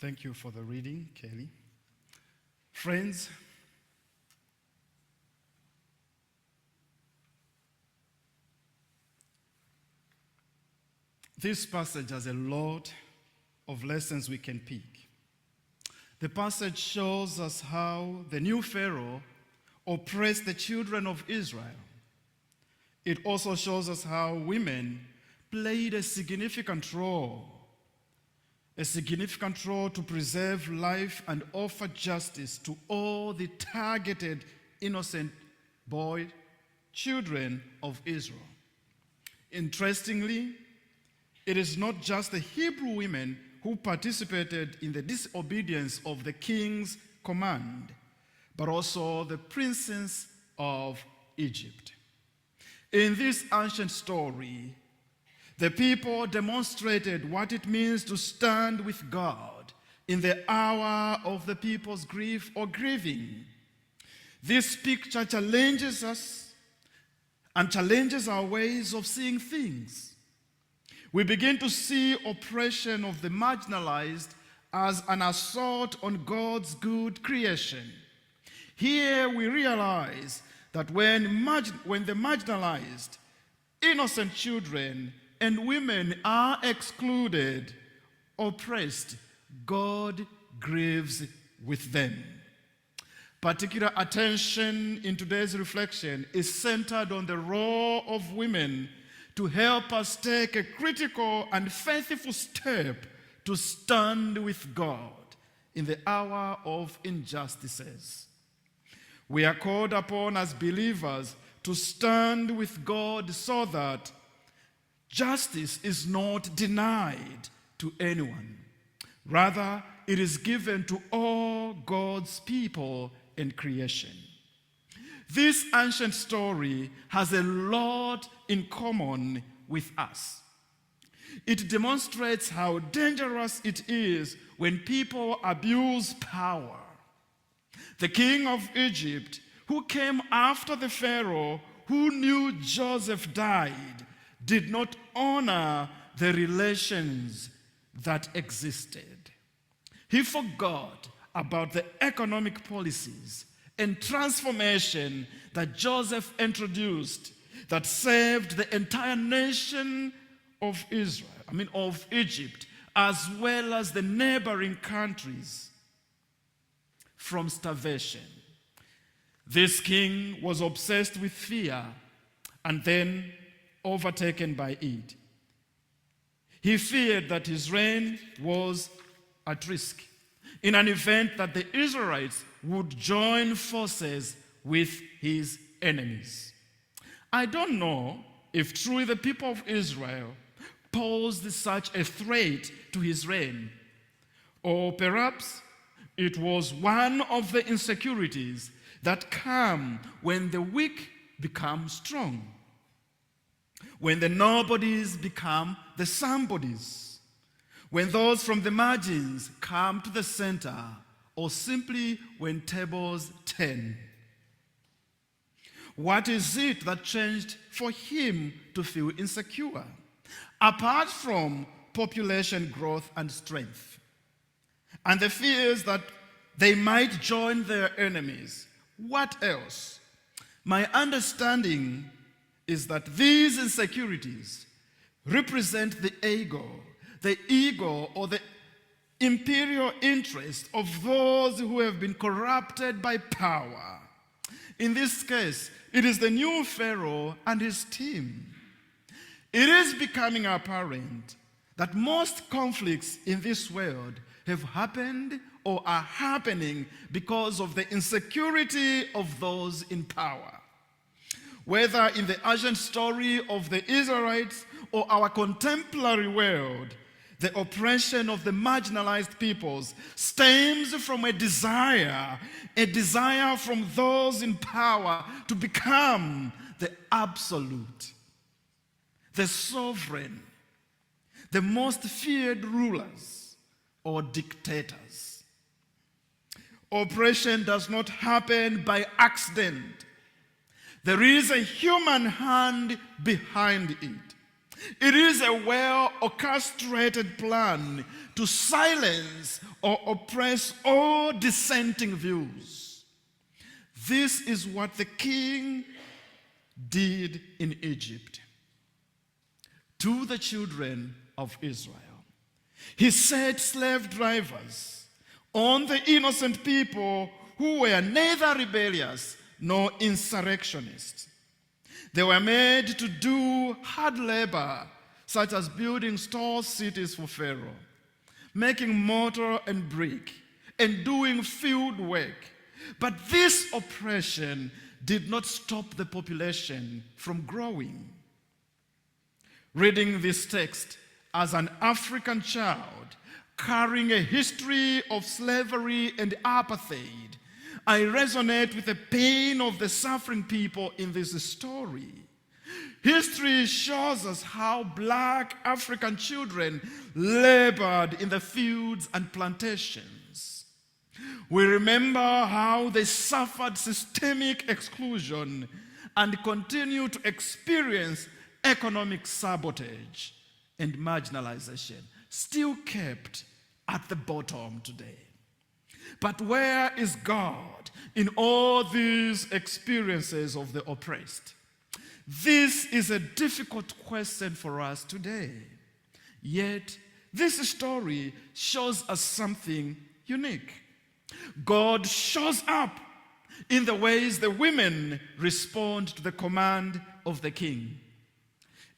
Thank you for the reading, Kelly. Friends, this passage has a lot of lessons we can pick. The passage shows us how the new Pharaoh oppressed the children of Israel. It also shows us how women played a significant role to preserve life and offer justice to all the targeted innocent children of Israel. Interestingly, it is not just the Hebrew women who participated in the disobedience of the king's command, but also the princes of Egypt. In this ancient story, the people demonstrated what it means to stand with God in the hour of the people's grief or grieving. This picture challenges us and challenges our ways of seeing things. We begin to see oppression of the marginalized as an assault on God's good creation. Here we realize that when the marginalized, innocent children and women are excluded, oppressed, God grieves with them. Particular attention in today's reflection is centered on the role of women to help us take a critical and faithful step to stand with God in the hour of injustices. We are called upon as believers to stand with God so that justice is not denied to anyone. Rather, it is given to all God's people in creation. This ancient story has a lot in common with us. It demonstrates how dangerous it is when people abuse power. The king of Egypt, who came after the Pharaoh who knew Joseph died, did not honor the relations that existed. He forgot about the economic policies and transformation that Joseph introduced that saved the entire nation of Egypt, as well as the neighboring countries from starvation. This king was obsessed with fear and then overtaken by it. He feared that his reign was at risk in an event that the Israelites would join forces with his enemies. I don't know if truly the people of Israel posed such a threat to his reign, or perhaps it was one of the insecurities that come when the weak become strong, when the nobodies become the somebodies, when those from the margins come to the center, or simply when tables turn. What is it that changed for him to feel insecure? Apart from population growth and strength, and the fears that they might join their enemies, what else? My understanding is that these insecurities represent the ego or the imperial interest of those who have been corrupted by power. In this case, it is the new Pharaoh and his team. It is becoming apparent that most conflicts in this world have happened or are happening because of the insecurity of those in power. Whether in the ancient story of the Israelites or our contemporary world, the oppression of the marginalized peoples stems from a desire from those in power to become the absolute, the sovereign, the most feared rulers or dictators. Oppression does not happen by accident. There is a human hand behind it. It is a well-orchestrated plan to silence or oppress all dissenting views. This is what the king did in Egypt to the children of Israel. He set slave drivers on the innocent people who were neither rebellious nor insurrectionists. They were made to do hard labor, such as building store cities for Pharaoh, making mortar and brick, and doing field work. But this oppression did not stop the population from growing. Reading this text as an African child carrying a history of slavery and apartheid, I resonate with the pain of the suffering people in this story. History shows us how black African children labored in the fields and plantations. We remember how they suffered systemic exclusion and continue to experience economic sabotage and marginalization, still kept at the bottom today. But where is God in all these experiences of the oppressed? This is a difficult question for us today. Yet, this story shows us something unique. God shows up in the ways the women respond to the command of the king.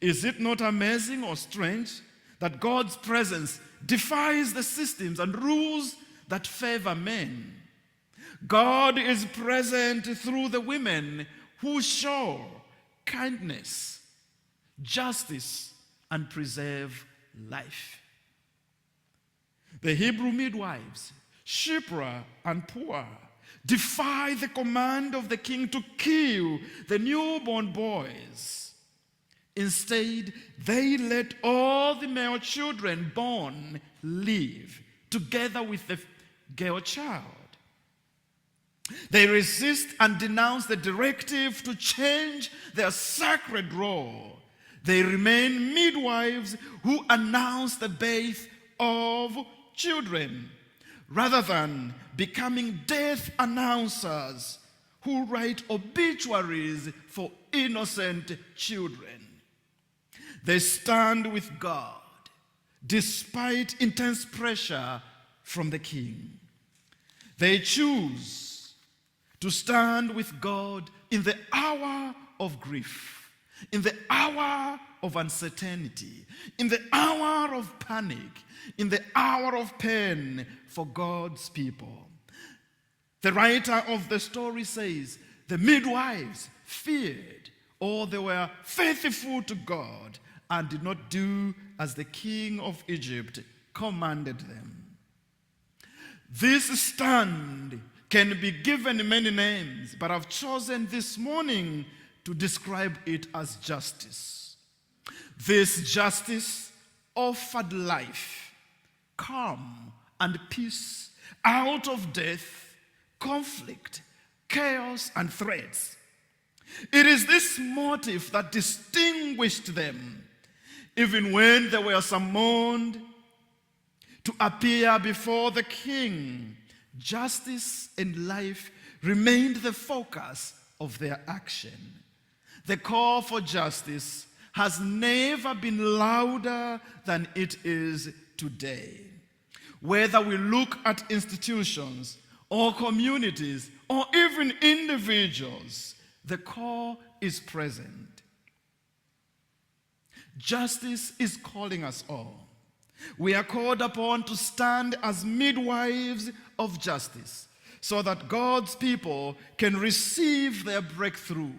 Is it not amazing or strange that God's presence defies the systems and rules that favor men? God is present through the women who show kindness, justice, and preserve life. The Hebrew midwives, Shiphrah and Puah, defy the command of the king to kill the newborn boys. Instead, they let all the male children born live together with the girl child. They resist and denounce the directive to change their sacred role. They remain midwives who announce the birth of children, rather than becoming death announcers who write obituaries for innocent children. They stand with God despite intense pressure from the king. They choose to stand with God in the hour of grief, in the hour of uncertainty, in the hour of panic, in the hour of pain for God's people. The writer of the story says, the midwives feared, or they were faithful to God and did not do as the king of Egypt commanded them. This stand can be given many names, but I've chosen this morning to describe it as justice. This justice offered life, calm, and peace out of death, conflict, chaos, and threats. It is this motive that distinguished them, even when they were summoned to appear before the king. Justice and life remained the focus of their action. The call for justice has never been louder than it is today. Whether we look at institutions or communities or even individuals, the call is present. Justice is calling us all. We are called upon to stand as midwives of justice so that God's people can receive their breakthrough,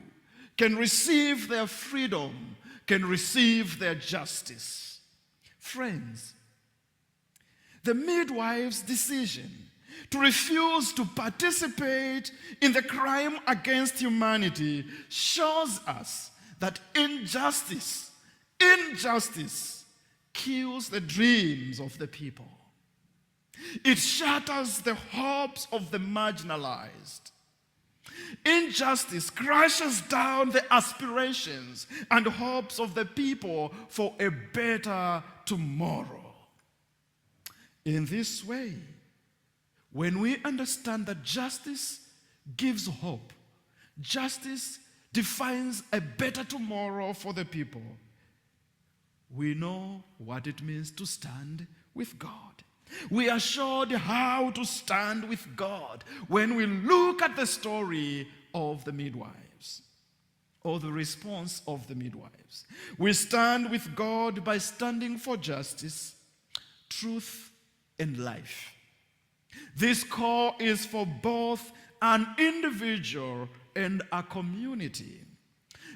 can receive their freedom, can receive their justice. Friends, the midwife's decision to refuse to participate in the crime against humanity shows us that injustice kills the dreams of the people. It shatters the hopes of the marginalized. Injustice crushes down the aspirations and hopes of the people for a better tomorrow. In this way, when we understand that justice gives hope, justice defines a better tomorrow for the people, we know what it means to stand with God. We are showed how to stand with God when we look at the story of the midwives, or the response of the midwives. We stand with God by standing for justice, truth, and life. This call is for both an individual and a community.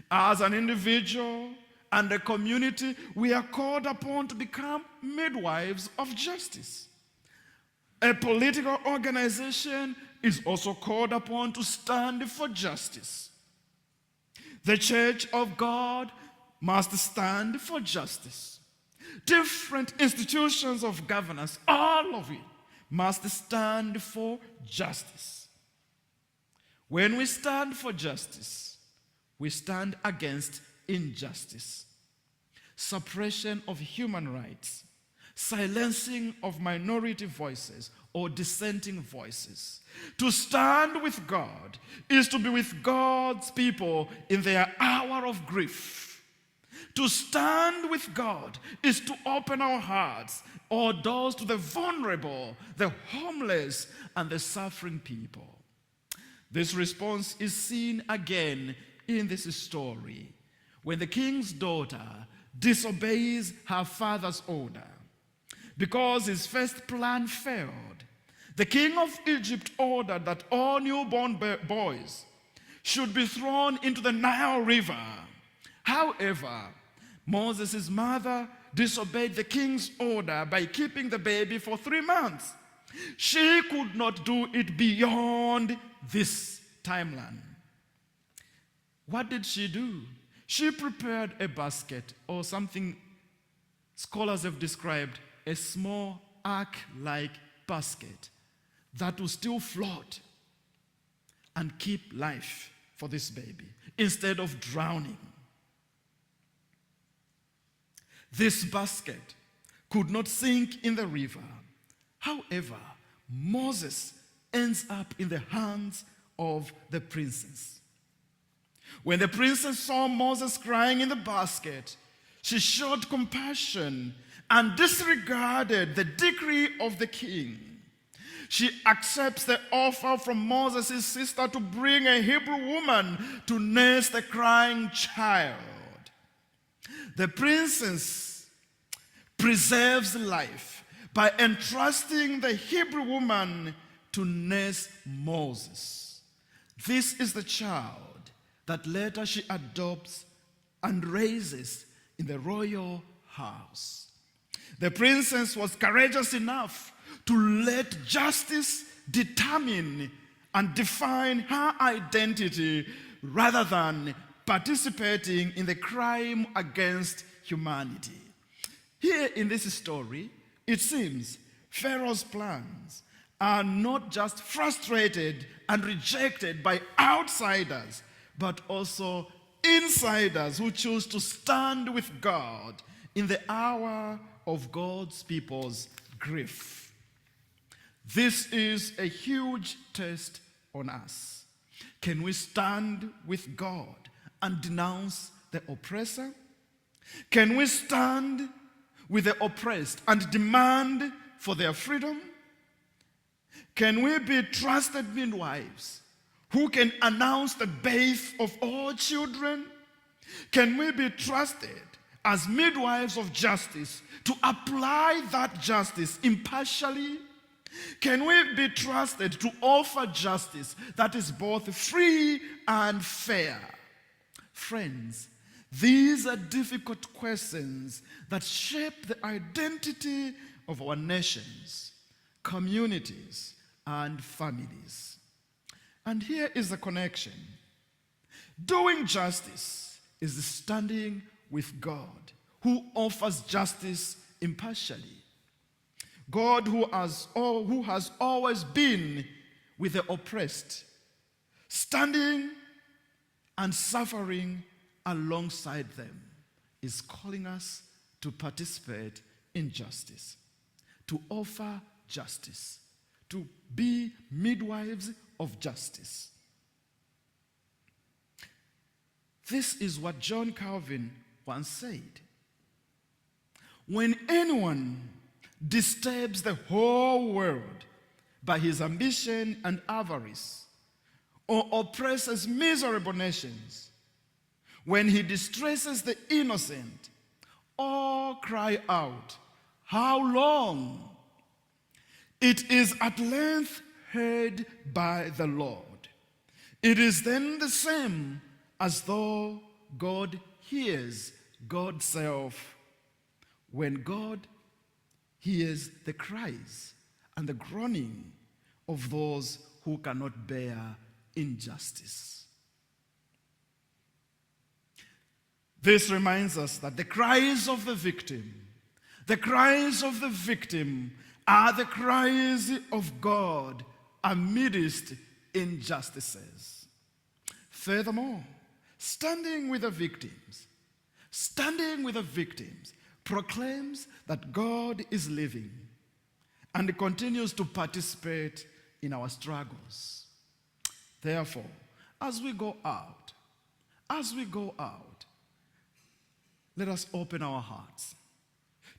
As an individual and a community, we are called upon to become midwives of justice. A political organization is also called upon to stand for justice. The Church of God must stand for justice. Different institutions of governance, all of it, must stand for justice. When we stand for justice, we stand against injustice, suppression of human rights, silencing of minority voices or dissenting voices. To stand with God is to be with God's people in their hour of grief. To stand with God is to open our hearts or doors to the vulnerable, the homeless, and the suffering people. This response is seen again in this story when the king's daughter disobeys her father's order. Because his first plan failed, the king of Egypt ordered that all newborn boys should be thrown into the Nile River. However, Moses' mother disobeyed the king's order by keeping the baby for 3 months. She could not do it beyond this timeline. What did she do? She prepared a basket, or something scholars have described, a small ark-like basket that will still float and keep life for this baby instead of drowning. This basket could not sink in the river. However, Moses ends up in the hands of the princess. When the princess saw Moses crying in the basket, she showed compassion and disregarded the decree of the king. She accepts the offer from Moses' sister to bring a Hebrew woman to nurse the crying child. The princess preserves life by entrusting the Hebrew woman to nurse Moses. This is the child that later she adopts and raises in the royal house. The princess was courageous enough to let justice determine and define her identity rather than participating in the crime against humanity. Here in this story, it seems Pharaoh's plans are not just frustrated and rejected by outsiders, but also insiders who choose to stand with God in the hour of God's people's grief. This is a huge test on us. Can we stand with God and denounce the oppressor? Can we stand with the oppressed and demand for their freedom? Can we be trusted midwives who can announce the birth of all children? Can we be trusted as midwives of justice to apply that justice impartially? Can we be trusted to offer justice that is both free and fair? Friends, these are difficult questions that shape the identity of our nations, communities, and families. And here is the connection. Doing justice is standing with God, who offers justice impartially. God who has always been with the oppressed, standing and suffering alongside them, is calling us to participate in justice, to offer justice, to be midwives of justice. This is what John Calvin once said. When anyone disturbs the whole world by his ambition and avarice, or oppresses miserable nations, when he distresses the innocent, all cry out, "How long?" It is at length heard by the Lord. It is then the same as though God hears God's self when God hears the cries and the groaning of those who cannot bear injustice. This reminds us that the cries of the victim are the cries of God amidst injustices. Furthermore, standing with the victims proclaims that God is living and continues to participate in our struggles. Therefore, as we go out, let us open our hearts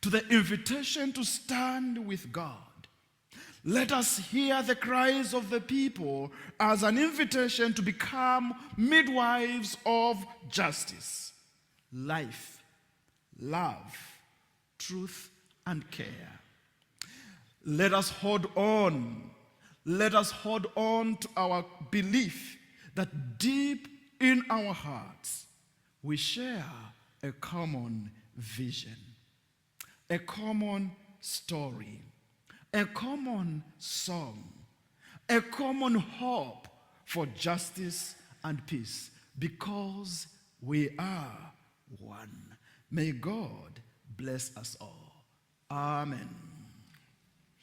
to the invitation to stand with God. Let us hear the cries of the people as an invitation to become midwives of justice, life, love, truth, and care. Let us hold on to our belief that deep in our hearts we share a common vision, a common story, a common song, a common hope for justice and peace, because we are one. May God bless us all. Amen.